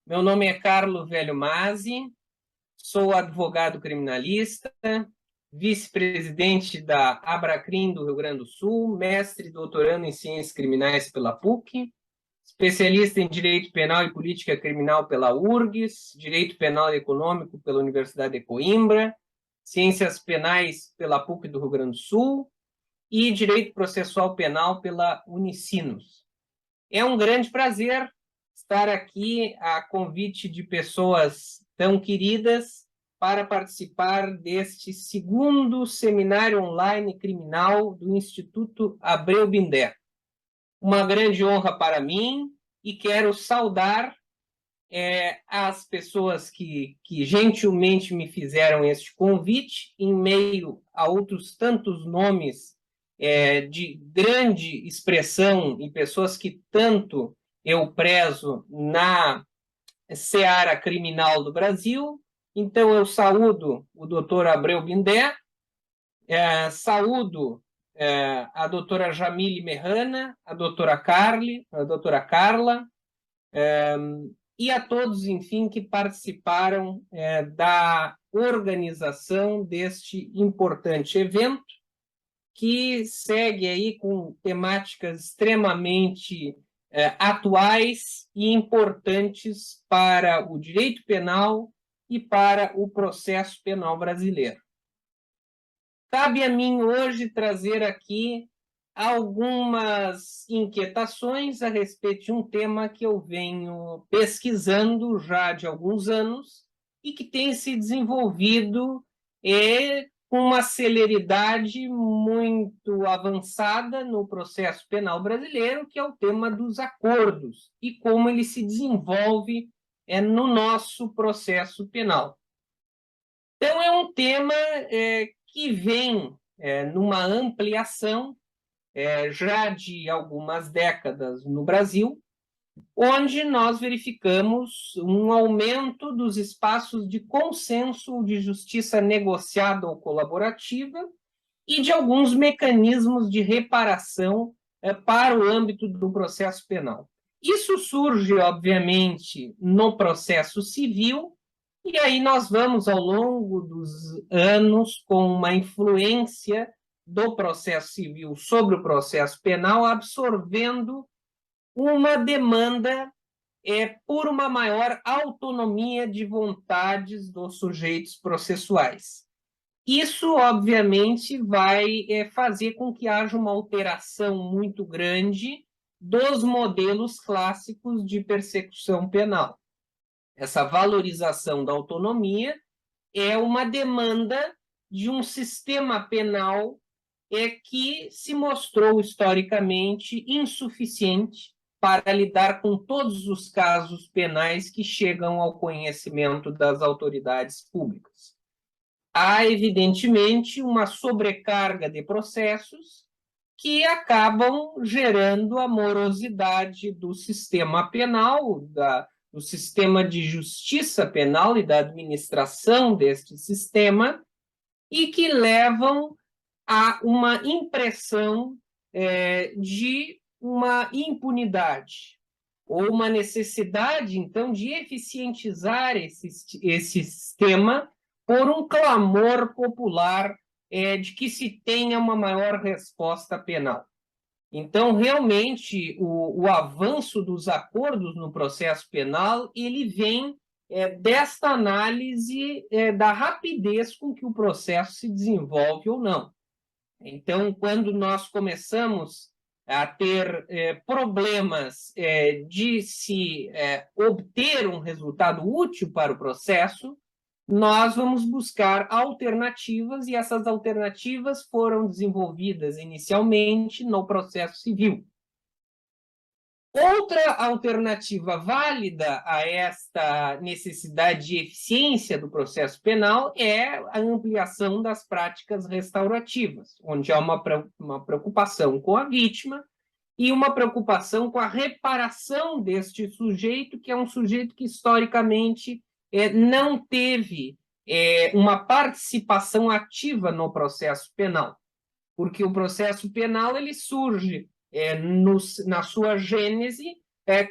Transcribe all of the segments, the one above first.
Meu nome é Carlo Velho Masi, sou advogado criminalista, vice-presidente da Abracrim do Rio Grande do Sul, mestre e doutorando em Ciências Criminais pela PUC, especialista em Direito Penal e Política Criminal pela URGS, Direito Penal e Econômico pela Universidade de Coimbra, Ciências Penais pela PUC do Rio Grande do Sul e Direito Processual Penal pela Unicinos. É um grande prazer estar aqui a convite de pessoas tão queridas para participar deste segundo seminário online criminal do Instituto Abreu Bindé. Uma grande honra para mim e quero saudar as pessoas que gentilmente me fizeram este convite, em meio a outros tantos nomes de grande expressão e pessoas que tanto eu prezo na seara criminal do Brasil. Então, eu saúdo o doutor Abreu Bindé, saúdo a doutora Jamile Merrana, a doutora Carla, e a todos, enfim, que participaram da organização deste importante evento, que segue aí com temáticas extremamente atuais e importantes para o direito penal e para o processo penal brasileiro. Cabe a mim hoje trazer aqui algumas inquietações a respeito de um tema que eu venho pesquisando já de alguns anos e que tem se desenvolvido com uma celeridade muito avançada no processo penal brasileiro, que é o tema dos acordos e como ele se desenvolve no nosso processo penal. Então, é um tema que vem numa ampliação já de algumas décadas no Brasil, onde nós verificamos um aumento dos espaços de consenso de justiça negociada ou colaborativa e de alguns mecanismos de reparação para o âmbito do processo penal. Isso surge, obviamente, no processo civil, e aí nós vamos, ao longo dos anos, com uma influência do processo civil sobre o processo penal, absorvendo uma demanda por uma maior autonomia de vontades dos sujeitos processuais. Isso, obviamente, vai fazer com que haja uma alteração muito grande dos modelos clássicos de persecução penal. Essa valorização da autonomia é uma demanda de um sistema penal que se mostrou historicamente insuficiente para lidar com todos os casos penais que chegam ao conhecimento das autoridades públicas. Há, evidentemente, uma sobrecarga de processos que acabam gerando a morosidade do sistema penal, do sistema de justiça penal e da administração deste sistema, e que levam a uma impressão de uma impunidade, ou uma necessidade, então, de eficientizar esse sistema por um clamor popular de que se tenha uma maior resposta penal. Então, realmente, o avanço dos acordos no processo penal, ele vem desta análise da rapidez com que o processo se desenvolve ou não. Então, quando nós começamos a ter problemas de se obter um resultado útil para o processo, nós vamos buscar alternativas, e essas alternativas foram desenvolvidas inicialmente no processo civil. Outra alternativa válida a esta necessidade de eficiência do processo penal é a ampliação das práticas restaurativas, onde há uma preocupação com a vítima e uma preocupação com a reparação deste sujeito, que é um sujeito que historicamente não teve uma participação ativa no processo penal, porque o processo penal ele surge na sua gênese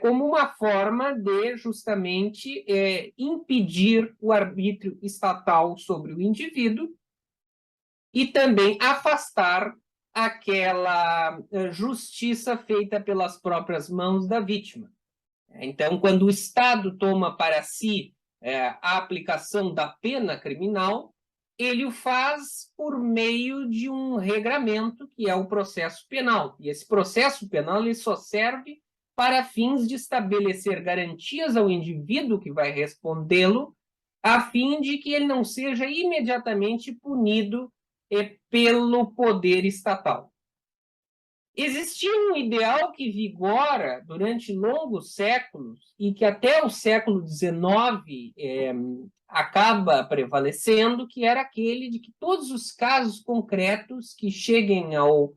como uma forma de justamente impedir o arbítrio estatal sobre o indivíduo e também afastar aquela justiça feita pelas próprias mãos da vítima. Então, quando o Estado toma para si a aplicação da pena criminal, ele o faz por meio de um regramento, que é o processo penal. E esse processo penal ele só serve para fins de estabelecer garantias ao indivíduo que vai respondê-lo, a fim de que ele não seja imediatamente punido pelo poder estatal. Existia um ideal que vigora durante longos séculos e que até o século XIX acaba prevalecendo, que era aquele de que todos os casos concretos que cheguem ao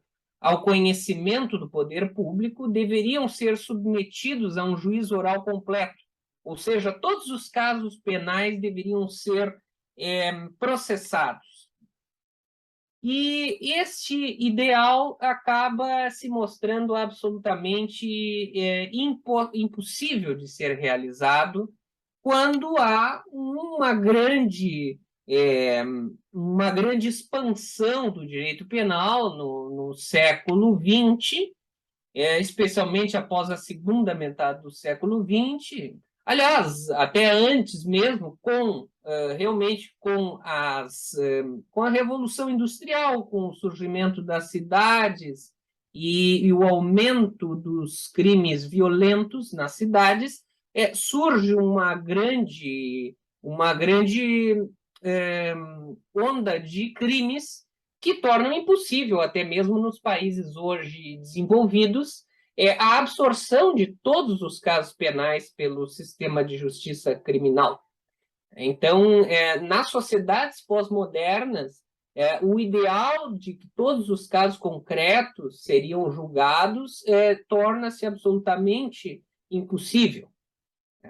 conhecimento do poder público deveriam ser submetidos a um juízo oral completo, ou seja, todos os casos penais deveriam ser processados. E este ideal acaba se mostrando absolutamente impossível de ser realizado quando há uma grande expansão do direito penal no século XX, especialmente após a segunda metade do século XX. Aliás, até antes mesmo, realmente com a Revolução Industrial, com o surgimento das cidades e o aumento dos crimes violentos nas cidades, surge uma grande onda de crimes que tornam impossível, até mesmo nos países hoje desenvolvidos, a absorção de todos os casos penais pelo sistema de justiça criminal. Então, nas sociedades pós-modernas, o ideal de que todos os casos concretos seriam julgados torna-se absolutamente impossível.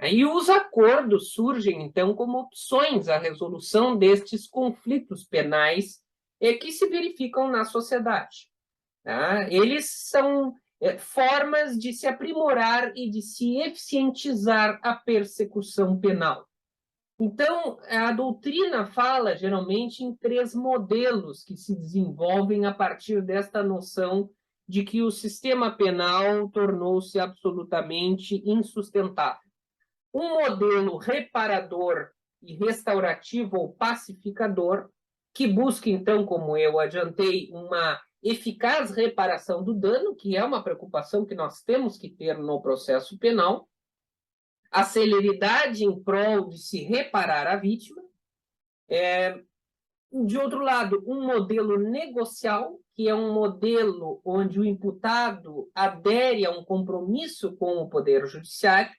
E os acordos surgem, então, como opções à resolução destes conflitos penais que se verificam na sociedade. Tá? Eles são formas de se aprimorar e de se eficientizar a persecução penal. Então, a doutrina fala, geralmente, em 3 modelos que se desenvolvem a partir desta noção de que o sistema penal tornou-se absolutamente insustentável. Um modelo reparador e restaurativo ou pacificador, que busca, então, como eu adiantei, uma eficaz reparação do dano, que é uma preocupação que nós temos que ter no processo penal, a celeridade em prol de se reparar a vítima. De outro lado, um modelo negocial, que é um modelo onde o imputado adere a um compromisso com o Poder Judiciário.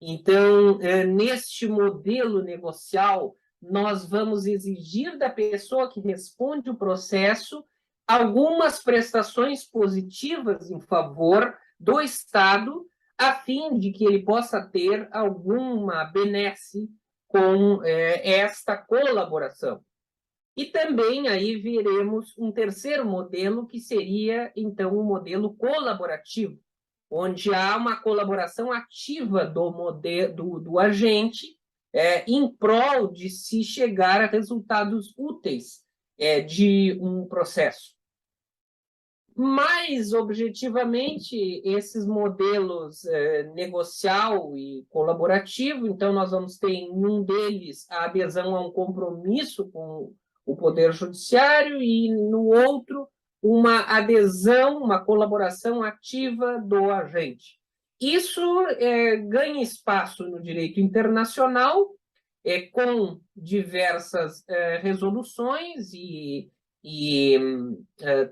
Então, neste modelo negocial, nós vamos exigir da pessoa que responde o processo algumas prestações positivas em favor do Estado, a fim de que ele possa ter alguma benesse com esta colaboração. E também aí veremos um terceiro modelo, que seria, então, um modelo colaborativo, onde há uma colaboração ativa do agente em prol de se chegar a resultados úteis de um processo. Mais objetivamente, esses modelos negocial e colaborativo, então nós vamos ter em um deles a adesão a um compromisso com o Poder Judiciário e no outro uma adesão, uma colaboração ativa do agente. Isso ganha espaço no direito internacional, com diversas resoluções e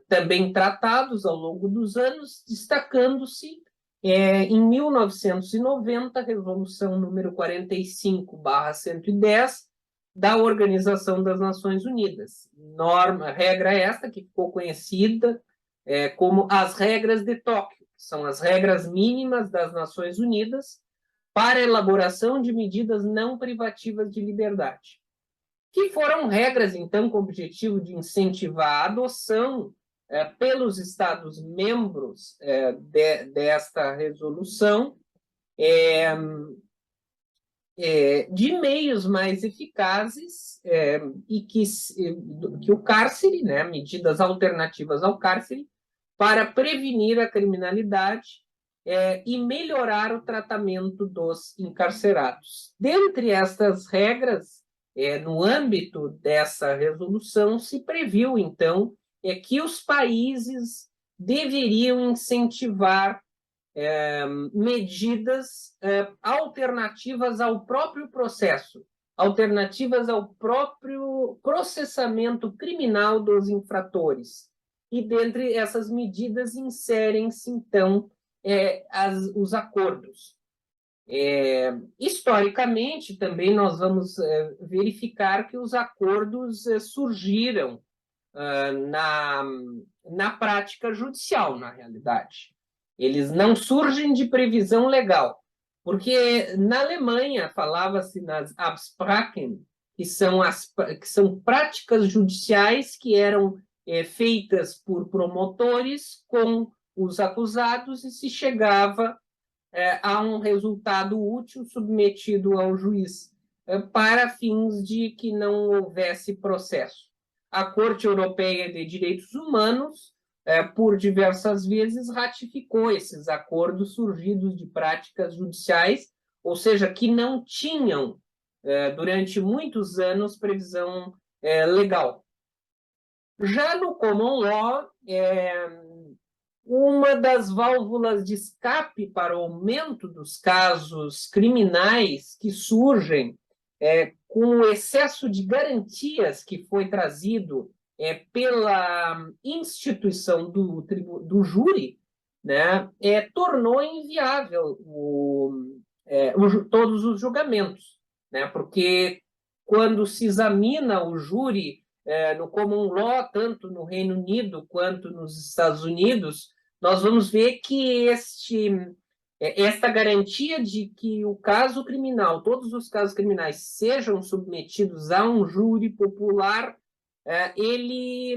também tratados ao longo dos anos, destacando-se em 1990, a resolução número 45/110 da Organização das Nações Unidas. Regra esta que ficou conhecida como as regras de Tóquio, que são as regras mínimas das Nações Unidas para a elaboração de medidas não privativas de liberdade, que foram regras, então, com o objetivo de incentivar a adoção pelos Estados-membros desta resolução de meios mais eficazes e que o cárcere, né, medidas alternativas ao cárcere, para prevenir a criminalidade e melhorar o tratamento dos encarcerados. Dentre estas regras, no âmbito dessa resolução, se previu, então, que os países deveriam incentivar medidas alternativas ao próprio processo, alternativas ao próprio processamento criminal dos infratores. E, dentre essas medidas, inserem-se, então, os acordos. Historicamente, também nós vamos verificar que os acordos surgiram na prática judicial, na realidade. Eles não surgem de previsão legal, porque na Alemanha falava-se nas Absprachen, que são práticas judiciais que eram feitas por promotores com os acusados e se chegava a um resultado útil submetido ao juiz para fins de que não houvesse processo. A Corte Europeia de Direitos Humanos, por diversas vezes, ratificou esses acordos surgidos de práticas judiciais, ou seja, que não tinham, durante muitos anos, previsão legal. Já no common law, uma das válvulas de escape para o aumento dos casos criminais que surgem com o excesso de garantias que foi trazido pela instituição do júri, né, tornou inviável todos os julgamentos, né, porque quando se examina o júri no common law, tanto no Reino Unido quanto nos Estados Unidos, nós vamos ver que esta garantia de que o caso criminal, todos os casos criminais sejam submetidos a um júri popular, ele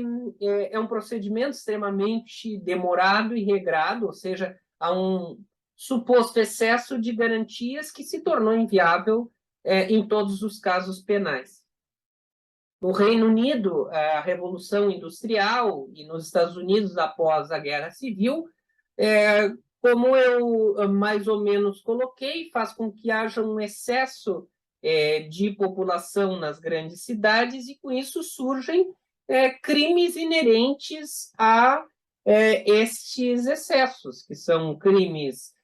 é um procedimento extremamente demorado e regrado, ou seja, há um suposto excesso de garantias que se tornou inviável em todos os casos penais. No Reino Unido, a Revolução Industrial, e nos Estados Unidos, após a Guerra Civil, como eu mais ou menos coloquei, faz com que haja um excesso de população nas grandes cidades e, com isso, surgem crimes inerentes a estes excessos, que são crimes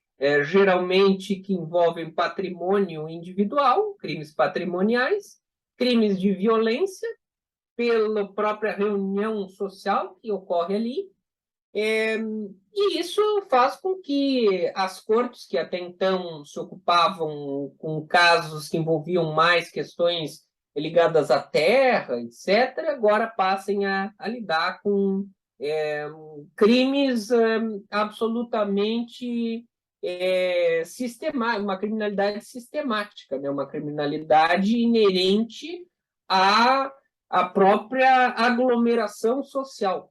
geralmente que envolvem patrimônio individual, crimes patrimoniais, crimes de violência pela própria reunião social que ocorre ali, e isso faz com que as cortes, que até então se ocupavam com casos que envolviam mais questões ligadas à terra, etc., agora passem a lidar com crimes absolutamente sistemáticos, uma criminalidade sistemática, né? Uma criminalidade inerente à própria aglomeração social.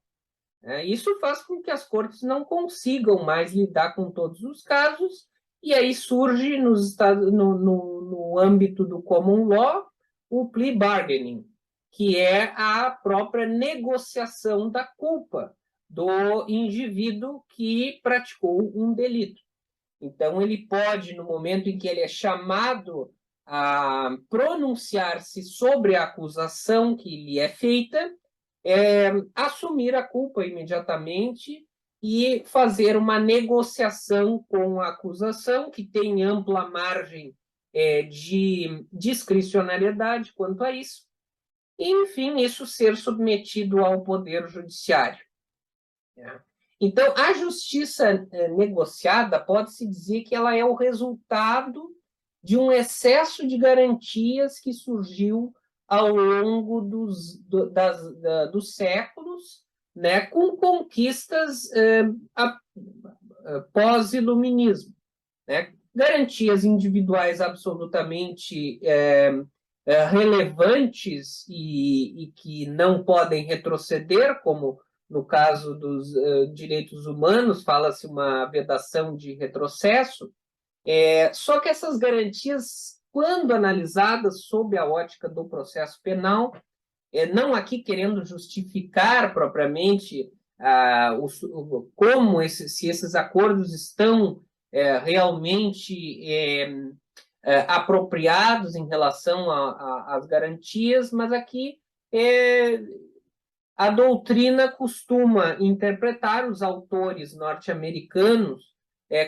Isso faz com que as cortes não consigam mais lidar com todos os casos, e aí surge no âmbito do common law o plea bargaining, que é a própria negociação da culpa do indivíduo que praticou um delito. Então, ele pode, no momento em que ele é chamado a pronunciar-se sobre a acusação que lhe é feita, assumir a culpa imediatamente e fazer uma negociação com a acusação, que tem ampla margem de discricionariedade quanto a isso, e, enfim, isso ser submetido ao Poder Judiciário. Então, a justiça negociada pode-se dizer que ela é o resultado de um excesso de garantias que surgiu ao longo dos séculos, né, com conquistas pós-iluminismo, né? Garantias individuais absolutamente relevantes e que não podem retroceder, como no caso dos direitos humanos, fala-se uma vedação de retrocesso, Só que essas garantias, quando analisadas sob a ótica do processo penal, não aqui querendo justificar propriamente como se esses acordos estão realmente apropriados em relação às garantias, mas aqui a doutrina costuma interpretar, os autores norte-americanos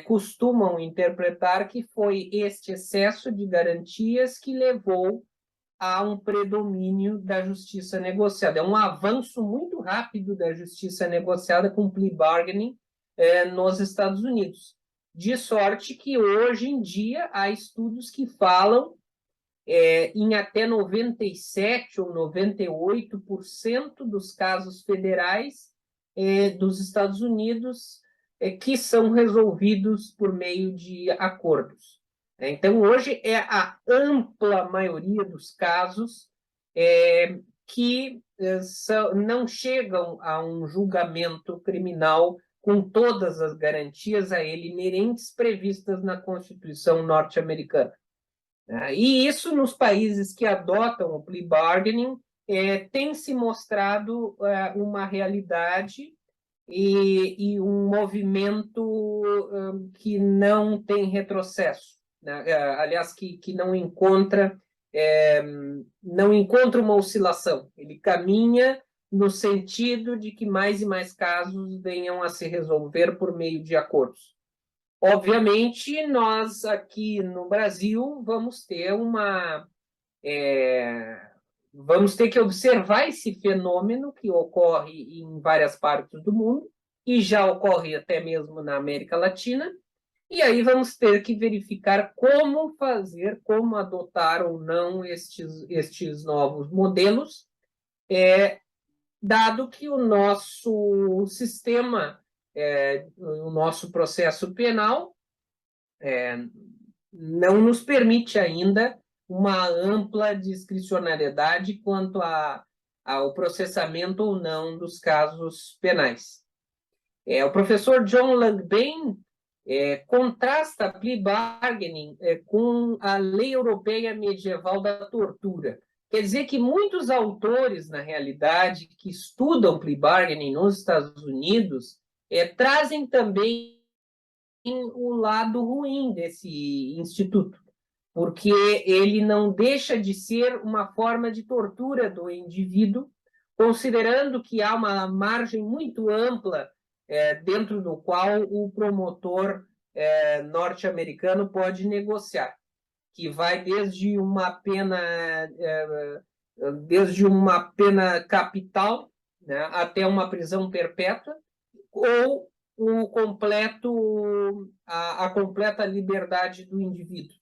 costumam interpretar que foi este excesso de garantias que levou a um predomínio da justiça negociada. É um avanço muito rápido da justiça negociada com plea bargaining nos Estados Unidos. De sorte que, hoje em dia, há estudos que falam em até 97% ou 98% dos casos federais dos Estados Unidos que são resolvidos por meio de acordos. Então, hoje é a ampla maioria dos casos que não chegam a um julgamento criminal com todas as garantias a ele inerentes previstas na Constituição norte-americana. E isso, nos países que adotam o plea bargaining, tem se mostrado uma realidade e um movimento que não tem retrocesso, né? Aliás, que não encontra uma oscilação. Ele caminha no sentido de que mais e mais casos venham a se resolver por meio de acordos. Obviamente, nós aqui no Brasil vamos ter vamos ter que observar esse fenômeno que ocorre em várias partes do mundo e já ocorre até mesmo na América Latina, e aí vamos ter que verificar como fazer, como adotar ou não estes novos modelos, dado que o nosso sistema, o nosso processo penal, não nos permite ainda uma ampla discricionariedade quanto ao processamento ou não dos casos penais. O professor John Langbain contrasta a plea bargaining com a lei europeia medieval da tortura. Quer dizer que muitos autores, na realidade, que estudam plea bargaining nos Estados Unidos, trazem também o lado ruim desse instituto, porque ele não deixa de ser uma forma de tortura do indivíduo, considerando que há uma margem muito ampla dentro do qual o promotor norte-americano pode negociar, que vai desde uma pena capital, né, até uma prisão perpétua, ou a completa liberdade do indivíduo.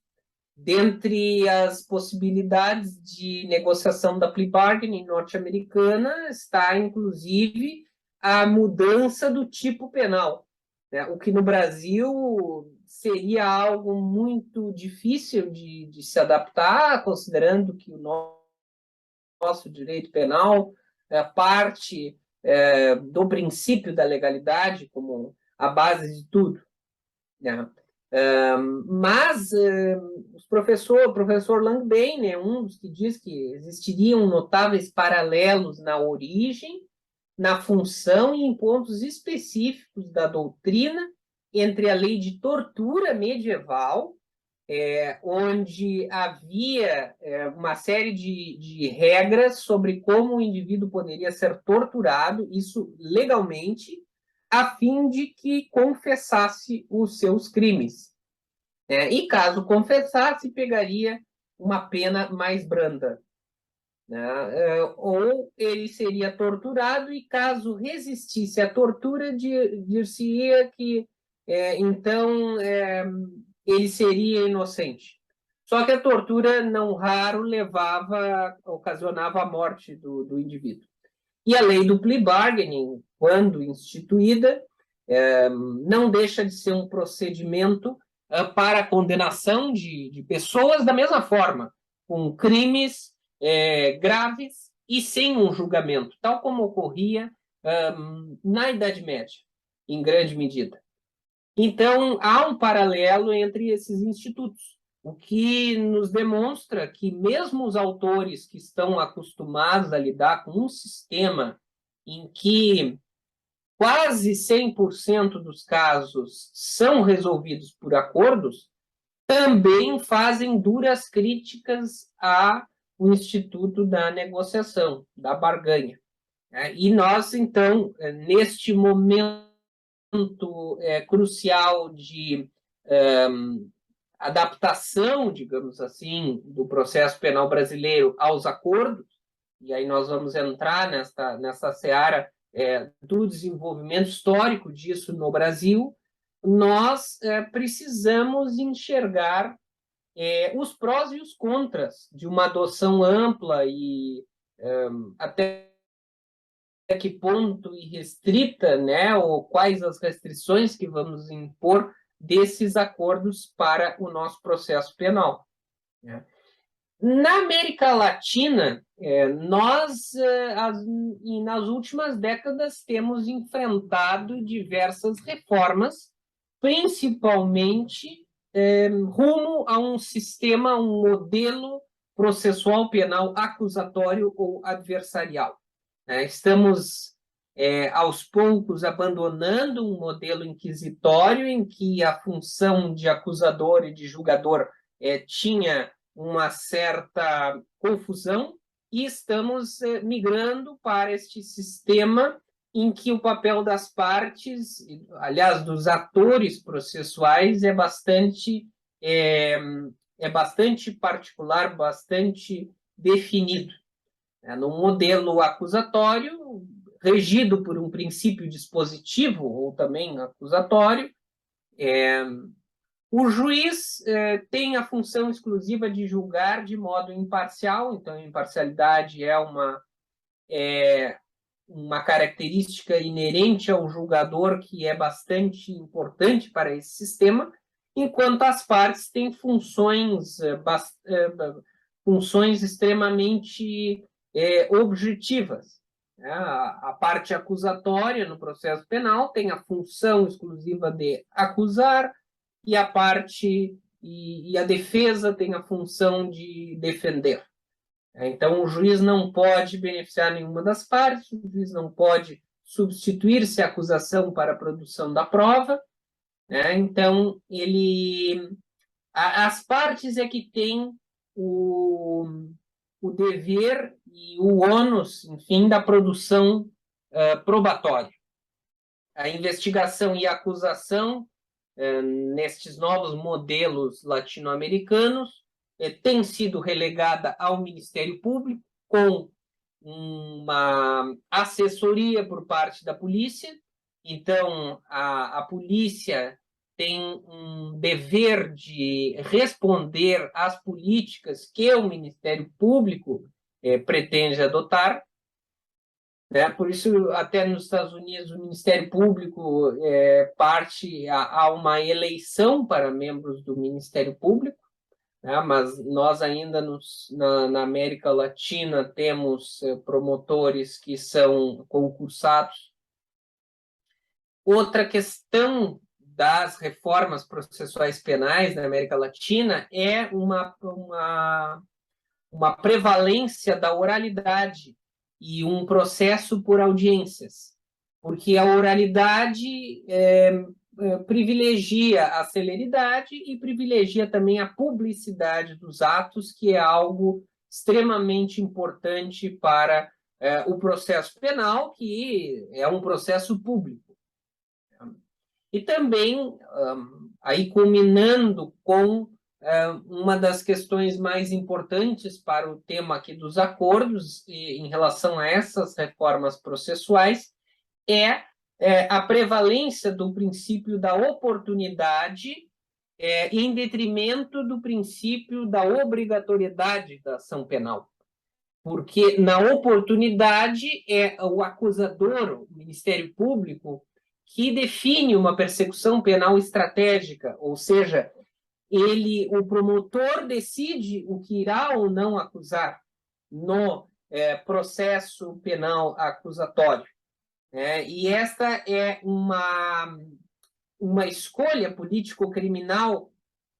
Dentre as possibilidades de negociação da plea bargaining norte-americana está, inclusive, a mudança do tipo penal, né? O que no Brasil seria algo muito difícil de se adaptar, considerando que o nosso direito penal parte do princípio da legalidade como a base de tudo, né? Mas o professor Langbain é um dos que diz que existiriam notáveis paralelos na origem, na função e em pontos específicos da doutrina entre a lei de tortura medieval, onde havia uma série de regras sobre como o indivíduo poderia ser torturado, isso legalmente, a fim de que confessasse os seus crimes. E caso confessasse, pegaria uma pena mais branda, né? Ou ele seria torturado e, caso resistisse à tortura, dir-se-ia que, então, ele seria inocente. Só que a tortura, não raro, ocasionava a morte do indivíduo. E a lei do plea bargaining, quando instituída, não deixa de ser um procedimento para a condenação de pessoas da mesma forma, com crimes graves e sem um julgamento, tal como ocorria na Idade Média, em grande medida. Então, há um paralelo entre esses institutos, o que nos demonstra que mesmo os autores que estão acostumados a lidar com um sistema em que quase 100% dos casos são resolvidos por acordos, também fazem duras críticas ao Instituto da Negociação, da barganha. E nós, então, neste momento crucial de adaptação, digamos assim, do processo penal brasileiro aos acordos, e aí nós vamos entrar nessa seara do desenvolvimento histórico disso no Brasil, nós precisamos enxergar os prós e os contras de uma adoção ampla e até que ponto irrestrita, né, ou quais as restrições que vamos impor desses acordos para o nosso processo penal. Né? Na América Latina, nós, nas últimas décadas, temos enfrentado diversas reformas, principalmente rumo a um sistema, um modelo processual penal acusatório ou adversarial. Estamos, aos poucos, abandonando um modelo inquisitório em que a função de acusador e de julgador tinha uma certa confusão e estamos migrando para este sistema em que o papel das partes, aliás, dos atores processuais, é bastante particular, bastante definido. No modelo acusatório, regido por um princípio dispositivo ou também acusatório, o juiz tem a função exclusiva de julgar de modo imparcial, então a imparcialidade é uma característica inerente ao julgador que é bastante importante para esse sistema, enquanto as partes têm funções extremamente objetivas. A parte acusatória no processo penal tem a função exclusiva de acusar e a parte e a defesa tem a função de defender. Então, o juiz não pode beneficiar nenhuma das partes, o juiz não pode substituir-se à acusação para a produção da prova. Então, as partes é que têm o dever e o ônus, enfim, da produção probatória. A investigação e a acusação, nestes novos modelos latino-americanos, tem sido relegada ao Ministério Público, com uma assessoria por parte da polícia. Então, a polícia tem um dever de responder às políticas que o Ministério Público pretende adotar. Por isso, até nos Estados Unidos, o Ministério Público há uma eleição para membros do Ministério Público, mas nós ainda na América Latina temos promotores que são concursados. Outra questão das reformas processuais penais na América Latina é uma prevalência da oralidade e um processo por audiências, porque a oralidade privilegia a celeridade e privilegia também a publicidade dos atos, que é algo extremamente importante para o processo penal, que é um processo público. E também, aí culminando com uma das questões mais importantes para o tema aqui dos acordos, em relação a essas reformas processuais, a prevalência do princípio da oportunidade em detrimento do princípio da obrigatoriedade da ação penal. Porque na oportunidade é o acusador, o Ministério Público, que define uma persecução penal estratégica, ou seja, o promotor decide o que irá ou não acusar no processo penal acusatório. E esta é uma escolha político-criminal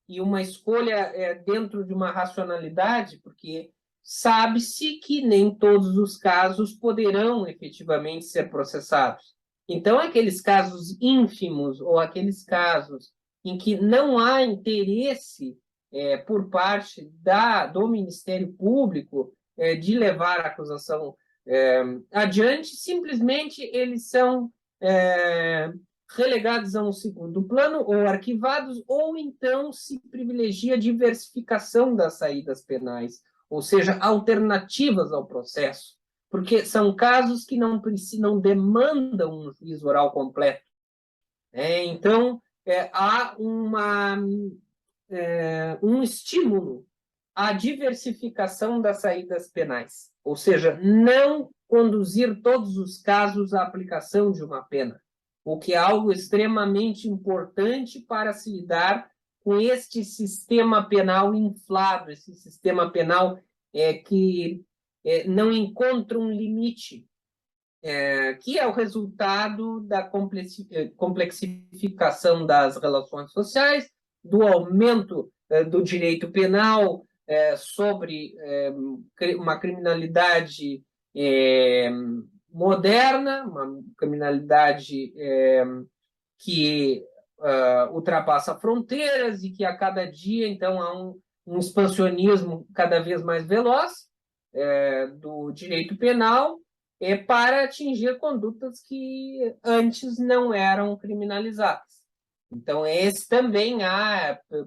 e uma escolha dentro de uma racionalidade, porque sabe-se que nem todos os casos poderão efetivamente ser processados. Então, aqueles casos ínfimos ou aqueles casos em que não há interesse por parte do Ministério Público de levar a acusação adiante, simplesmente eles são relegados a um segundo plano ou arquivados, ou então se privilegia a diversificação das saídas penais, ou seja, alternativas ao processo, porque são casos que não demandam um juízo oral completo. Então, há um estímulo à diversificação das saídas penais, ou seja, não conduzir todos os casos à aplicação de uma pena, o que é algo extremamente importante para se lidar com este sistema penal inflado, esse sistema penal que não encontra um limite, que é o resultado da complexificação das relações sociais, do aumento do direito penal sobre uma criminalidade moderna, uma criminalidade que ultrapassa fronteiras e que a cada dia, então, há um expansionismo cada vez mais veloz do direito penal para atingir condutas que antes não eram criminalizadas. Então, esse também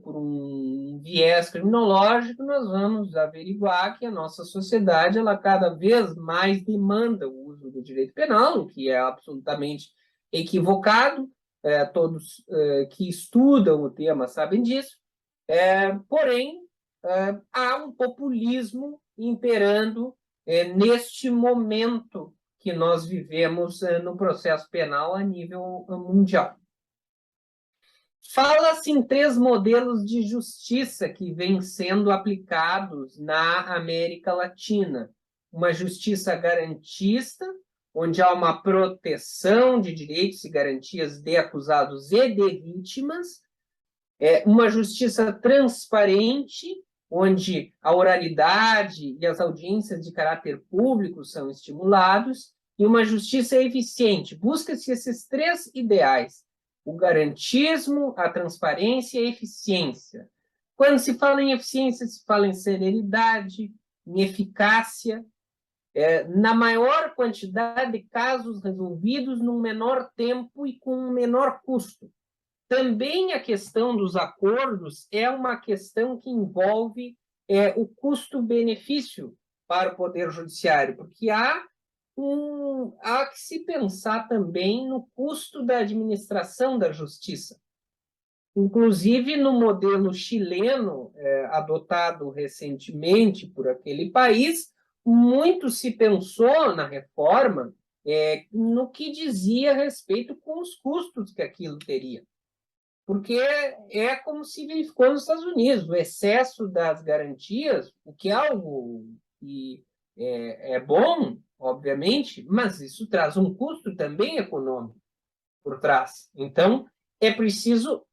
por um viés criminológico, nós vamos averiguar que a nossa sociedade ela cada vez mais demanda o uso do direito penal, o que é absolutamente equivocado. Todos que estudam o tema sabem disso. Porém, há um populismo imperando neste momento que nós vivemos no processo penal a nível mundial. Fala-se em 3 modelos de justiça que vêm sendo aplicados na América Latina. Uma justiça garantista, onde há uma proteção de direitos e garantias de acusados e de vítimas. Uma justiça transparente, onde a oralidade e as audiências de caráter público são estimulados. E uma justiça eficiente. Busca-se esses 3 ideais: o garantismo, a transparência e a eficiência. Quando se fala em eficiência, se fala em celeridade, em eficácia, na maior quantidade de casos resolvidos num menor tempo e com um menor custo. Também a questão dos acordos é uma questão que envolve o custo-benefício para o Poder Judiciário, porque há que se pensar também no custo da administração da justiça. Inclusive, no modelo chileno, adotado recentemente por aquele país, muito se pensou na reforma no que dizia a respeito com os custos que aquilo teria. Porque é como se verificou nos Estados Unidos, o excesso das garantias, o que é algo que é bom, obviamente, mas isso traz um custo também econômico por trás. Então, é preciso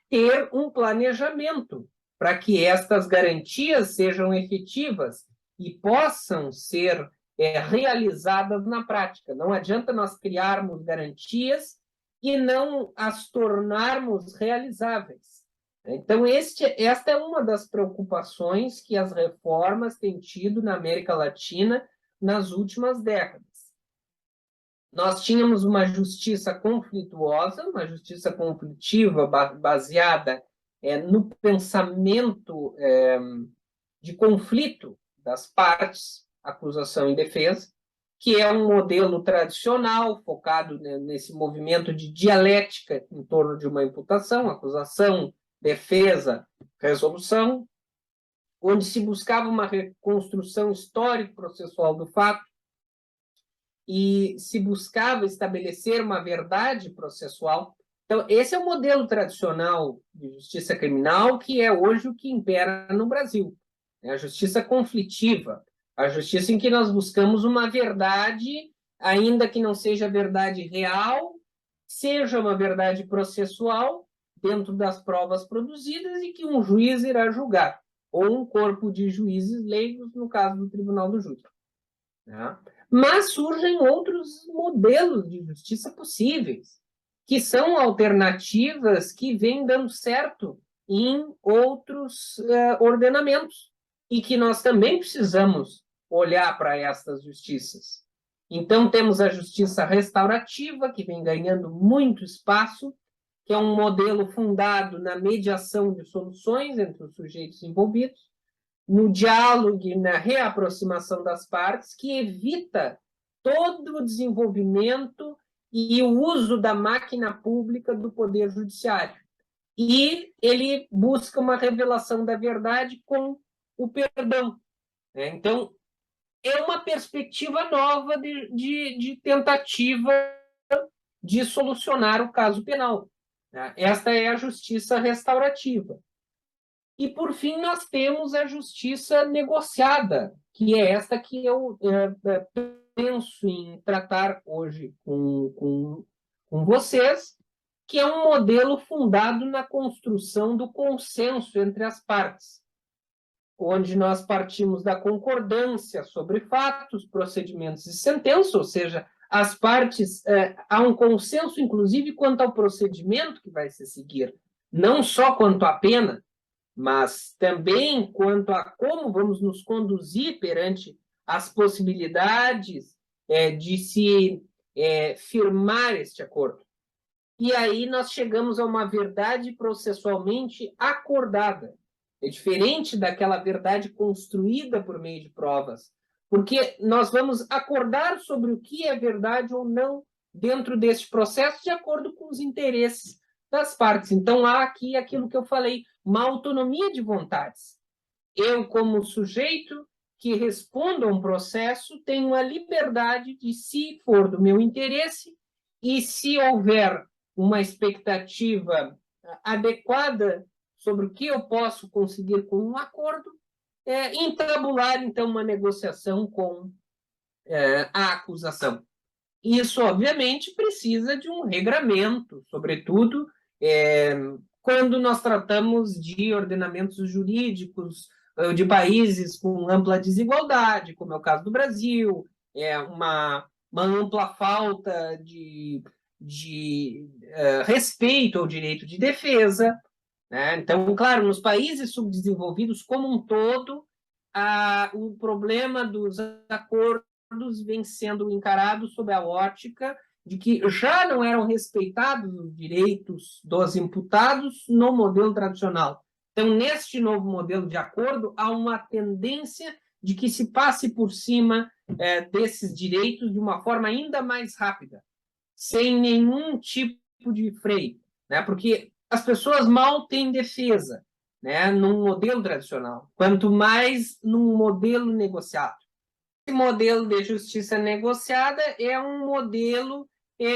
ter um planejamento para que estas garantias sejam efetivas e possam ser realizadas na prática. Não adianta nós criarmos garantias e não as tornarmos realizáveis. Então, esta é uma das preocupações que as reformas têm tido na América Latina nas últimas décadas. Nós tínhamos uma justiça conflituosa, uma justiça conflitiva baseada no pensamento de conflito das partes, acusação e defesa, que é um modelo tradicional, focado nesse movimento de dialética em torno de uma imputação, acusação, defesa, resolução, onde se buscava uma reconstrução histórico-processual do fato e se buscava estabelecer uma verdade processual. Então, esse é o modelo tradicional de justiça criminal, que é hoje o que impera no Brasil. É a justiça conflitiva, a justiça em que nós buscamos uma verdade, ainda que não seja verdade real, seja uma verdade processual dentro das provas produzidas e que um juiz irá julgar, ou um corpo de juízes leigos, no caso do Tribunal do Júri. Né? Mas surgem outros modelos de justiça possíveis, que são alternativas que vêm dando certo em outros ordenamentos, e que nós também precisamos olhar para estas justiças. Então, temos a justiça restaurativa, que vem ganhando muito espaço, que é um modelo fundado na mediação de soluções entre os sujeitos envolvidos, no diálogo e na reaproximação das partes, que evita todo o desenvolvimento e o uso da máquina pública do Poder Judiciário. E ele busca uma revelação da verdade com o perdão. Né? Então, é uma perspectiva nova de tentativa de solucionar o caso penal. Né? Esta é a justiça restaurativa. E, por fim, nós temos a justiça negociada, que é esta que eu penso em tratar hoje com vocês, que é um modelo fundado na construção do consenso entre as partes, onde nós partimos da concordância sobre fatos, procedimentos e sentença, ou seja, as partes, há um consenso, inclusive, quanto ao procedimento que vai se seguir, não só quanto à pena, mas também quanto a como vamos nos conduzir perante as possibilidades de se firmar este acordo. E aí nós chegamos a uma verdade processualmente acordada. É diferente daquela verdade construída por meio de provas, porque nós vamos acordar sobre o que é verdade ou não dentro deste processo de acordo com os interesses das partes. Então, há aqui aquilo que eu falei, uma autonomia de vontades. Eu, como sujeito que respondo a um processo, tenho a liberdade de, se for do meu interesse, e se houver uma expectativa adequada sobre o que eu posso conseguir com um acordo, entabular, então, uma negociação com a acusação. Isso, obviamente, precisa de um regramento, sobretudo quando nós tratamos de ordenamentos jurídicos de países com ampla desigualdade, como é o caso do Brasil, uma ampla falta de respeito ao direito de defesa. Né? Então, claro, nos países subdesenvolvidos como um todo, o problema dos acordos vem sendo encarado sob a ótica de que já não eram respeitados os direitos dos imputados no modelo tradicional. Então, neste novo modelo de acordo, há uma tendência de que se passe por cima desses direitos de uma forma ainda mais rápida, sem nenhum tipo de freio, né? Porque as pessoas mal têm defesa, né, num modelo tradicional, quanto mais num modelo negociado. Esse modelo de justiça negociada é um modelo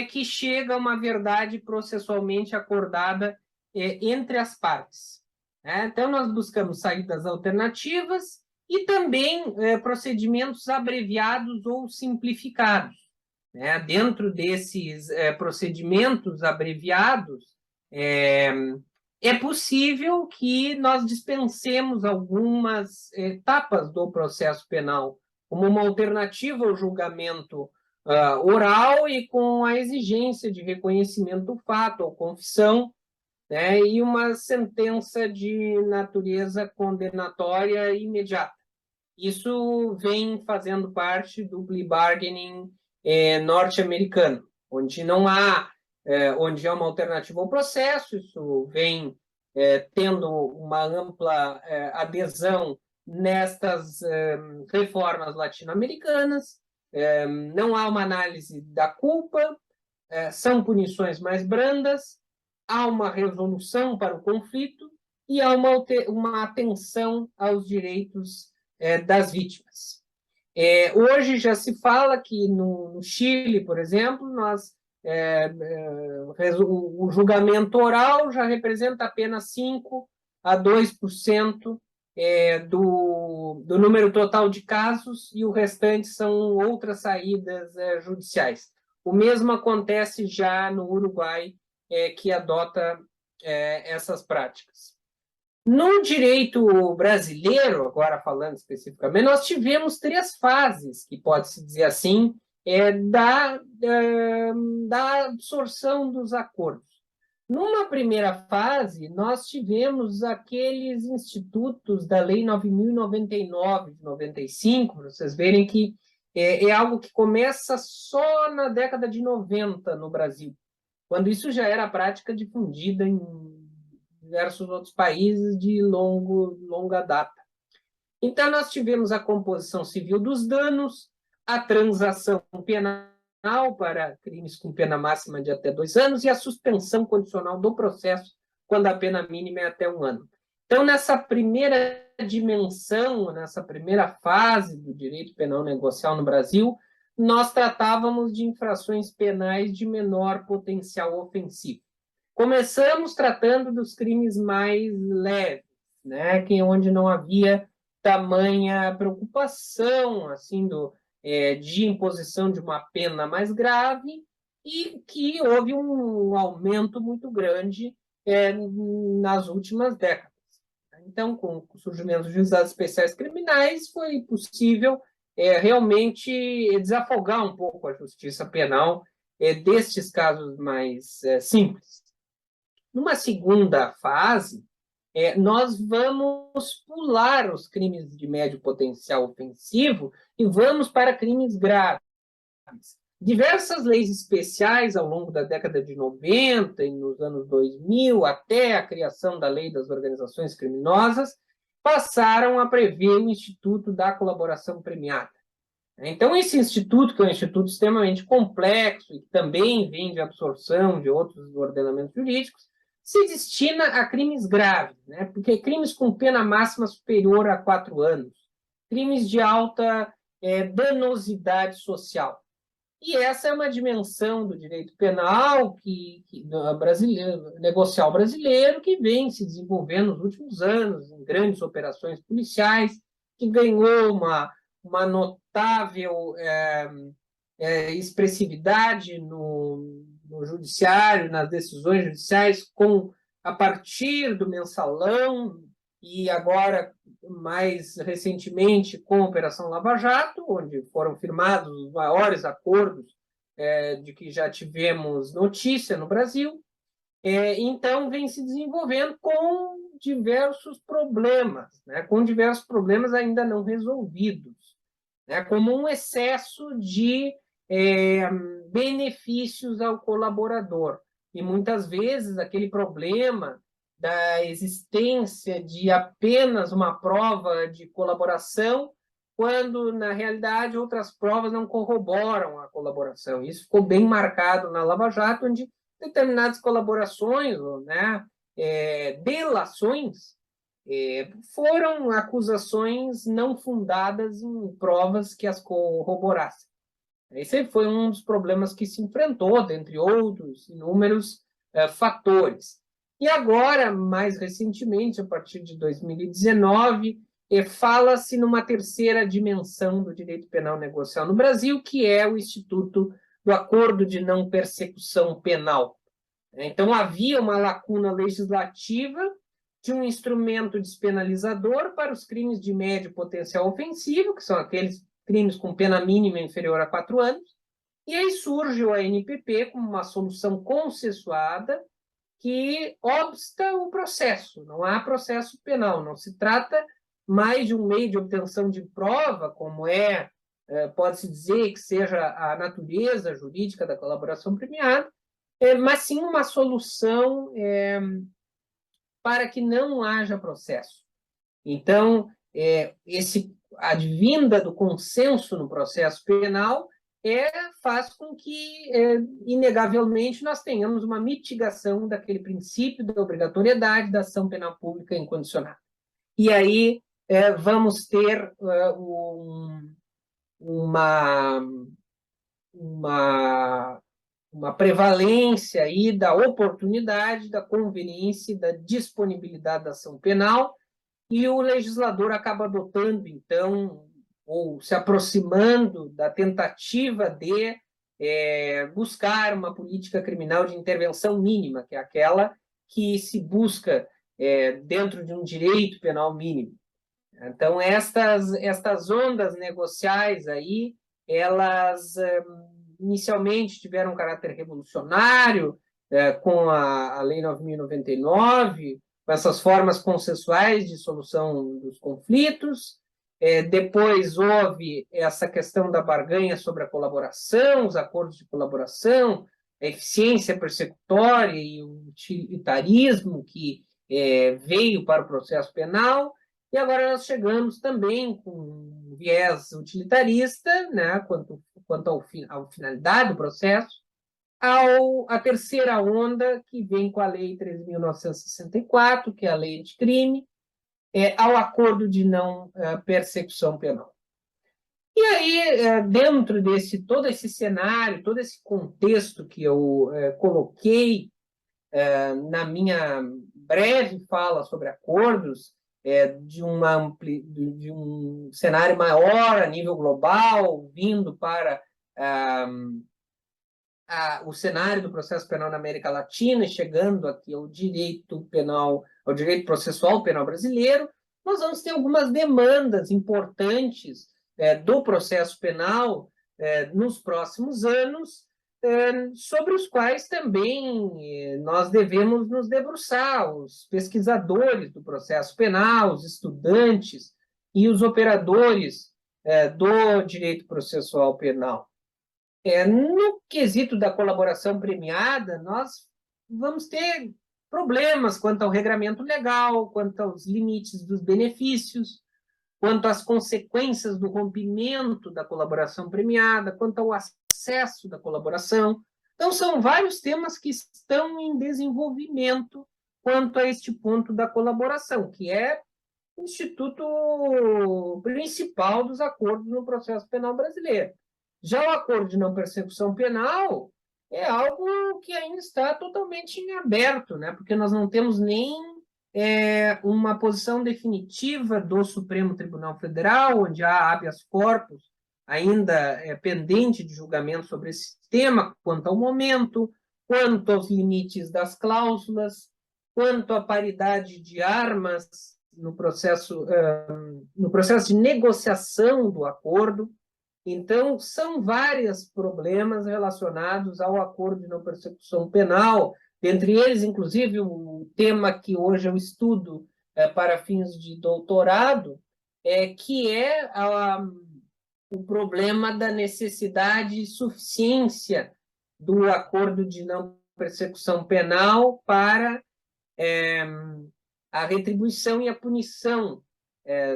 que chega a uma verdade processualmente acordada entre as partes. Né? Então, nós buscamos saídas alternativas e também procedimentos abreviados ou simplificados. Né? Dentro desses procedimentos abreviados, é possível que nós dispensemos algumas etapas do processo penal, como uma alternativa ao julgamento oral e com a exigência de reconhecimento do fato ou confissão, né, e uma sentença de natureza condenatória imediata. Isso vem fazendo parte do plea bargaining norte-americano, onde não há, onde é uma alternativa ao processo, isso vem tendo uma ampla adesão nestas reformas latino-americanas, não há uma análise da culpa, são punições mais brandas, há uma resolução para o conflito e há uma atenção aos direitos das vítimas. Hoje já se fala que no Chile, por exemplo, o julgamento oral já representa apenas 5 a 2% do número total de casos, e o restante são outras saídas judiciais. O mesmo acontece já no Uruguai, que adota essas práticas. No direito brasileiro, agora falando especificamente, nós tivemos 3 fases, que pode-se dizer assim, da absorção dos acordos. Numa primeira fase, nós tivemos aqueles institutos da Lei 9.099, de 95, para vocês verem que é algo que começa só na década de 90 no Brasil, quando isso já era prática difundida em diversos outros países de longa data. Então, nós tivemos a composição civil dos danos, a transação penal para crimes com pena máxima de até 2 anos e a suspensão condicional do processo quando a pena mínima é até 1 ano. Então, nessa primeira dimensão, nessa primeira fase do direito penal negocial no Brasil, nós tratávamos de infrações penais de menor potencial ofensivo. Começamos tratando dos crimes mais leves, né, que onde não havia tamanha preocupação assim de imposição de uma pena mais grave e que houve um aumento muito grande nas últimas décadas. Então, com o surgimento dos juizados especiais criminais, foi possível realmente desafogar um pouco a justiça penal destes casos mais simples. Numa segunda fase, nós vamos pular os crimes de médio potencial ofensivo e vamos para crimes graves. Diversas leis especiais ao longo da década de 90 e nos anos 2000, até a criação da Lei das Organizações Criminosas, passaram a prever o Instituto da Colaboração Premiada. Então, esse instituto, que é um instituto extremamente complexo e que também vem de absorção de outros ordenamentos jurídicos, se destina a crimes graves, né? Porque crimes com pena máxima superior a 4 anos, crimes de alta danosidade social. E essa é uma dimensão do direito penal negocial brasileiro que vem se desenvolvendo nos últimos anos, em grandes operações policiais, que ganhou uma notável expressividade no judiciário, nas decisões judiciais, a partir do mensalão e agora, mais recentemente, com a Operação Lava Jato, onde foram firmados os maiores acordos de que já tivemos notícia no Brasil. Então, vem se desenvolvendo com diversos problemas, né? Com diversos problemas ainda não resolvidos, né? Como um excesso de benefícios ao colaborador. E muitas vezes aquele problema da existência de apenas uma prova de colaboração, quando, na realidade, outras provas não corroboram a colaboração. Isso ficou bem marcado na Lava Jato, onde determinadas colaborações, né, delações, foram acusações não fundadas em provas que as corroborassem. Esse foi um dos problemas que se enfrentou, dentre outros inúmeros fatores. E agora, mais recentemente, a partir de 2019, fala-se numa terceira dimensão do direito penal negocial no Brasil, que é o Instituto do Acordo de Não Persecução Penal. Então, havia uma lacuna legislativa de um instrumento despenalizador para os crimes de médio potencial ofensivo, que são aqueles crimes com pena mínima inferior a 4 anos, e aí surge o ANPP como uma solução consensuada que obsta o processo. Não há processo penal, não se trata mais de um meio de obtenção de prova, como pode-se dizer que seja a natureza jurídica da colaboração premiada, mas sim uma solução para que não haja processo. Então, a advinda do consenso no processo penal faz com que, inegavelmente, nós tenhamos uma mitigação daquele princípio da obrigatoriedade da ação penal pública incondicionada. E aí vamos ter uma prevalência aí da oportunidade, da conveniência, da disponibilidade da ação penal, e o legislador acaba adotando, então, ou se aproximando da tentativa de buscar uma política criminal de intervenção mínima, que é aquela que se busca dentro de um direito penal mínimo. Então, estas ondas negociais aí, elas inicialmente tiveram um caráter revolucionário, com a Lei 9.099, com essas formas consensuais de solução dos conflitos. Depois houve essa questão da barganha sobre a colaboração, os acordos de colaboração, a eficiência persecutória e o utilitarismo que veio para o processo penal. E agora nós chegamos também com um viés utilitarista, né, quanto à finalidade do processo, a terceira onda, que vem com a Lei 13.964, que é a Lei Anticrime, ao acordo de não persecução penal. E aí, dentro desse todo esse cenário, todo esse contexto que eu coloquei na minha breve fala sobre acordos, de um cenário maior a nível global, vindo para o cenário do processo penal na América Latina e chegando aqui ao direito penal, ao direito processual penal brasileiro, nós vamos ter algumas demandas importantes do processo penal nos próximos anos, sobre os quais também nós devemos nos debruçar, os pesquisadores do processo penal, os estudantes e os operadores do direito processual penal. No quesito da colaboração premiada, nós vamos ter problemas quanto ao regramento legal, quanto aos limites dos benefícios, quanto às consequências do rompimento da colaboração premiada, quanto ao acesso da colaboração. Então, são vários temas que estão em desenvolvimento quanto a este ponto da colaboração, que é o instituto principal dos acordos no processo penal brasileiro. Já o acordo de não persecução penal é algo que ainda está totalmente em aberto, né? Porque nós não temos nem uma posição definitiva do Supremo Tribunal Federal, onde há habeas corpus ainda pendente de julgamento sobre esse tema, quanto ao momento, quanto aos limites das cláusulas, quanto à paridade de armas no processo de negociação do acordo. Então, são vários problemas relacionados ao acordo de não persecução penal, dentre eles, inclusive, o tema que hoje eu estudo para fins de doutorado, que é o problema da necessidade e suficiência do acordo de não persecução penal para a retribuição e a punição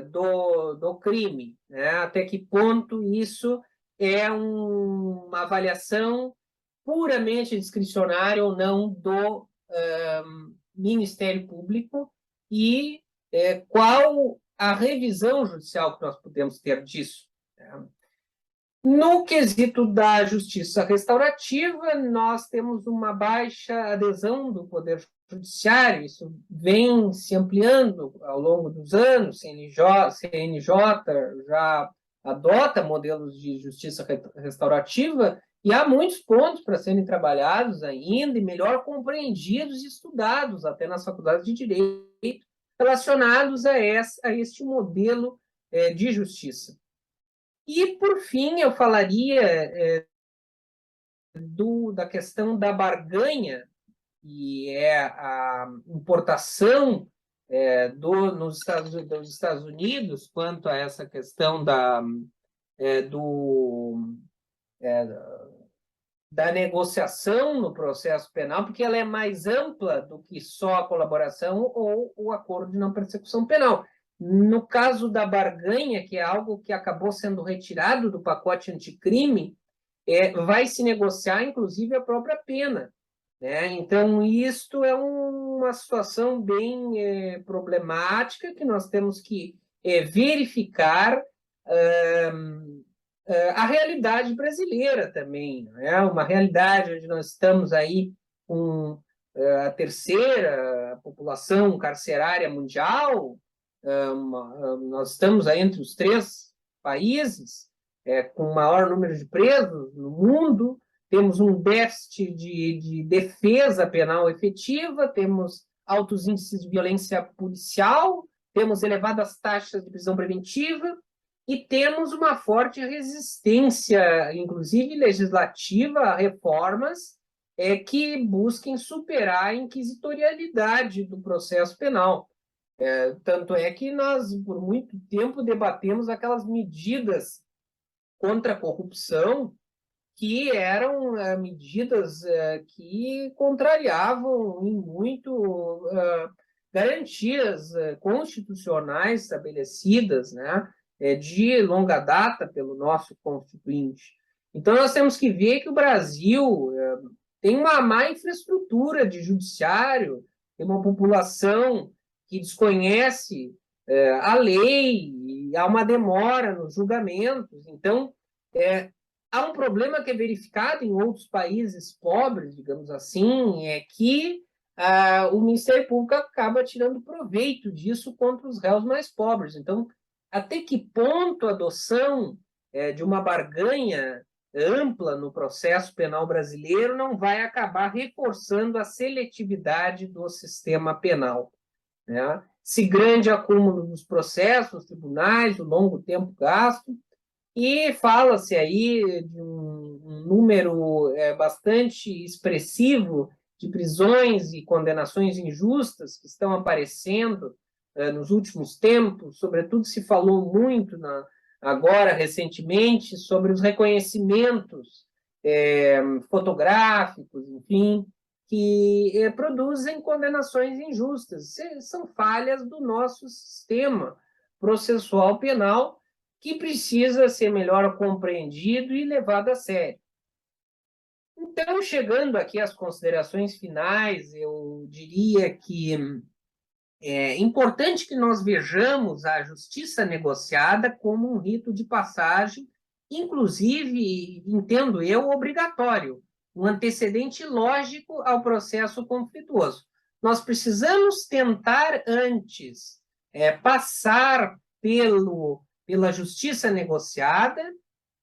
do crime, né? Até que ponto isso é uma avaliação puramente discricionária ou não do Ministério Público e qual a revisão judicial que nós podemos ter disso. Né? No quesito da justiça restaurativa, nós temos uma baixa adesão do Poder Judiciário, isso vem se ampliando ao longo dos anos, CNJ já adota modelos de justiça restaurativa e há muitos pontos para serem trabalhados ainda e melhor compreendidos e estudados até nas faculdades de Direito relacionados a este modelo de justiça. E, por fim, eu falaria da questão da barganha, que é a importação dos Estados Unidos quanto a essa questão da negociação no processo penal, porque ela é mais ampla do que só a colaboração ou o acordo de não persecução penal. No caso da barganha, que é algo que acabou sendo retirado do pacote anticrime, vai se negociar, inclusive, a própria pena. Né? Então, isto é uma situação bem problemática que nós temos que verificar a realidade brasileira também. Né? Uma realidade onde nós estamos aí com a terceira população carcerária mundial, nós estamos aí entre os 3 países com o maior número de presos no mundo, temos um déficit de defesa penal efetiva, temos altos índices de violência policial, temos elevadas taxas de prisão preventiva e temos uma forte resistência, inclusive legislativa, a reformas que busquem superar a inquisitorialidade do processo penal. Tanto é que nós, por muito tempo, debatemos aquelas medidas contra a corrupção que eram medidas que contrariavam em muito garantias constitucionais estabelecidas, né, de longa data pelo nosso Constituinte. Então, nós temos que ver que o Brasil tem uma má infraestrutura de judiciário, tem uma população que desconhece a lei, e há uma demora nos julgamentos. Então, há um problema que é verificado em outros países pobres, digamos assim, é que o Ministério Público acaba tirando proveito disso contra os réus mais pobres. Então, até que ponto a adoção de uma barganha ampla no processo penal brasileiro não vai acabar reforçando a seletividade do sistema penal, né? Esse grande acúmulo dos processos, nos tribunais, o longo tempo gasto, e fala-se aí de um número bastante expressivo de prisões e condenações injustas que estão aparecendo nos últimos tempos. Sobretudo, se falou muito agora, recentemente, sobre os reconhecimentos fotográficos, enfim, que produzem condenações injustas. São falhas do nosso sistema processual penal, que precisa ser melhor compreendido e levado a sério. Então, chegando aqui às considerações finais, eu diria que é importante que nós vejamos a justiça negociada como um rito de passagem, inclusive, entendo eu, obrigatório, um antecedente lógico ao processo conflituoso. Nós precisamos tentar antes passar pela justiça negociada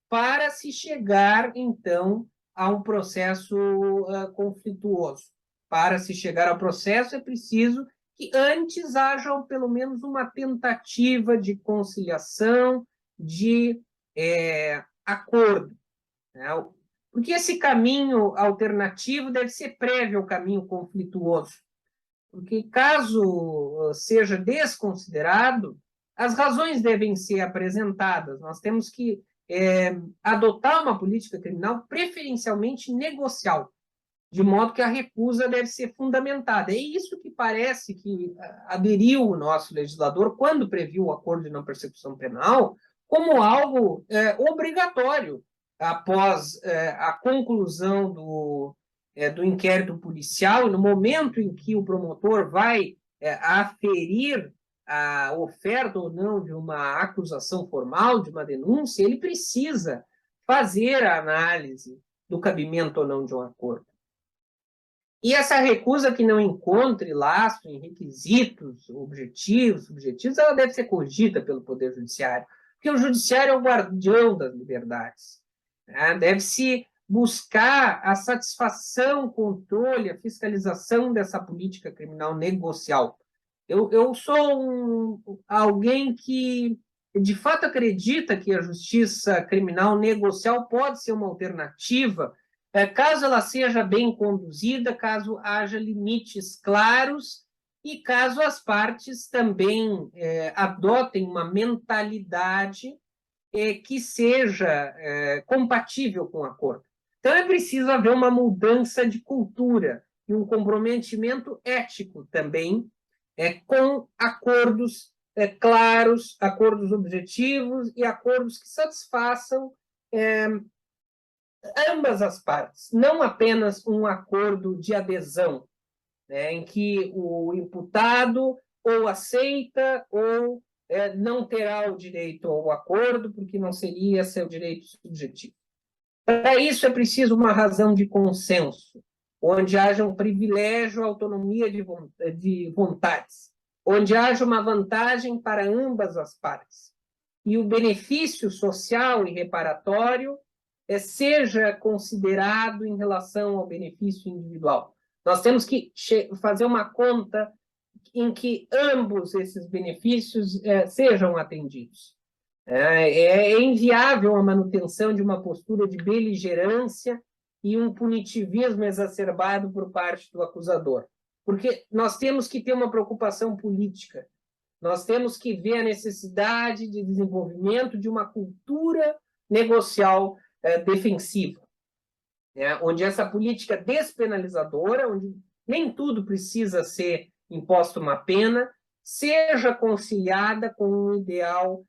para se chegar, então, a um processo conflituoso. Para se chegar ao processo, é preciso que antes haja pelo menos uma tentativa de conciliação, de acordo, né? Porque esse caminho alternativo deve ser prévio ao caminho conflituoso. Porque, caso seja desconsiderado, as razões devem ser apresentadas. Nós temos que adotar uma política criminal preferencialmente negocial, de modo que a recusa deve ser fundamentada. É isso que parece que aderiu o nosso legislador quando previu o acordo de não persecução penal como algo obrigatório após a conclusão do inquérito policial, e no momento em que o promotor vai aferir a oferta ou não de uma acusação formal, de uma denúncia, ele precisa fazer a análise do cabimento ou não de um acordo. E essa recusa que não encontre lastro em requisitos objetivos, subjetivos, ela deve ser cogida pelo Poder Judiciário, porque o Judiciário é o guardião das liberdades, né? Deve-se buscar a satisfação, controle, a fiscalização dessa política criminal negocial. Eu sou alguém que, de fato, acredita que a justiça criminal negocial pode ser uma alternativa, caso ela seja bem conduzida, caso haja limites claros e caso as partes também adotem uma mentalidade que seja compatível com o acordo. Então, é preciso haver uma mudança de cultura e um comprometimento ético também com acordos claros, acordos objetivos e acordos que satisfaçam ambas as partes, não apenas um acordo de adesão, né, em que o imputado ou aceita ou não terá o direito ao acordo, porque não seria seu direito subjetivo. Para isso é preciso uma razão de consenso, onde haja um privilégio, autonomia de vontades, onde haja uma vantagem para ambas as partes. E o benefício social e reparatório seja considerado em relação ao benefício individual. Nós temos que fazer uma conta em que ambos esses benefícios sejam atendidos. É inviável a manutenção de uma postura de beligerância e um punitivismo exacerbado por parte do acusador, porque nós temos que ter uma preocupação política, nós temos que ver a necessidade de desenvolvimento de uma cultura negocial defensiva, onde essa política despenalizadora, onde nem tudo precisa ser imposto uma pena, seja conciliada com um ideal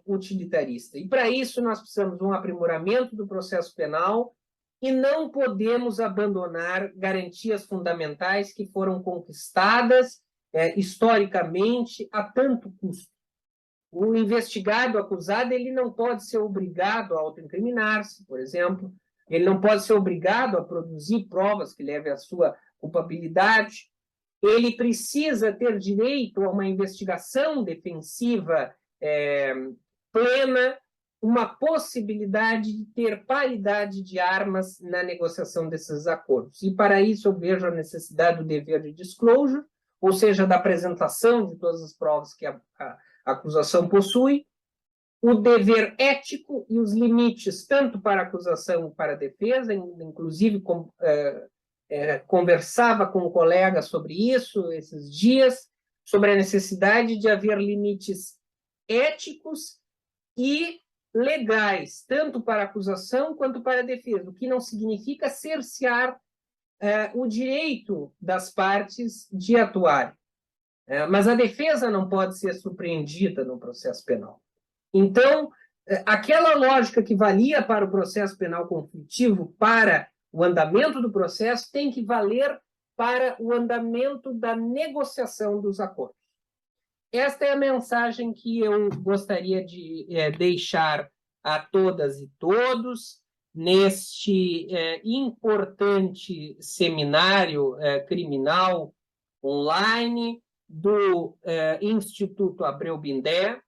utilitarista. E, para isso, nós precisamos de um aprimoramento do processo penal e não podemos abandonar garantias fundamentais que foram conquistadas historicamente a tanto custo. O investigado, o acusado, ele não pode ser obrigado a autoincriminar-se, por exemplo, ele não pode ser obrigado a produzir provas que levem à sua culpabilidade, ele precisa ter direito a uma investigação defensiva plena, uma possibilidade de ter paridade de armas na negociação desses acordos. E, para isso, eu vejo a necessidade do dever de disclosure, ou seja, da apresentação de todas as provas que a acusação possui, o dever ético e os limites, tanto para a acusação como para a defesa, inclusive conversava com um colega sobre isso esses dias, sobre a necessidade de haver limites éticos e legais, tanto para a acusação quanto para a defesa, o que não significa cercear o direito das partes de atuar. Mas a defesa não pode ser surpreendida no processo penal. Então, aquela lógica que valia para o processo penal conflitivo, para o andamento do processo, tem que valer para o andamento da negociação dos acordos. Esta é a mensagem que eu gostaria de deixar a todas e todos neste importante seminário criminal online do Instituto Abreu Bindé.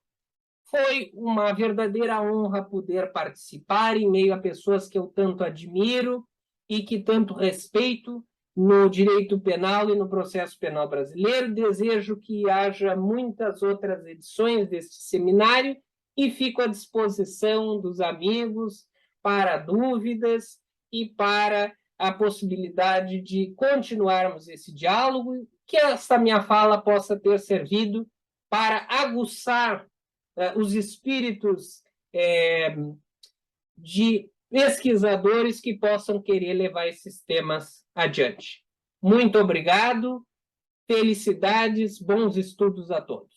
Foi uma verdadeira honra poder participar em meio a pessoas que eu tanto admiro e que tanto respeito no direito penal e no processo penal brasileiro. Desejo que haja muitas outras edições deste seminário e fico à disposição dos amigos para dúvidas e para a possibilidade de continuarmos esse diálogo, que esta minha fala possa ter servido para aguçar os espíritos de pesquisadores que possam querer levar esses temas adiante. Muito obrigado, felicidades, bons estudos a todos.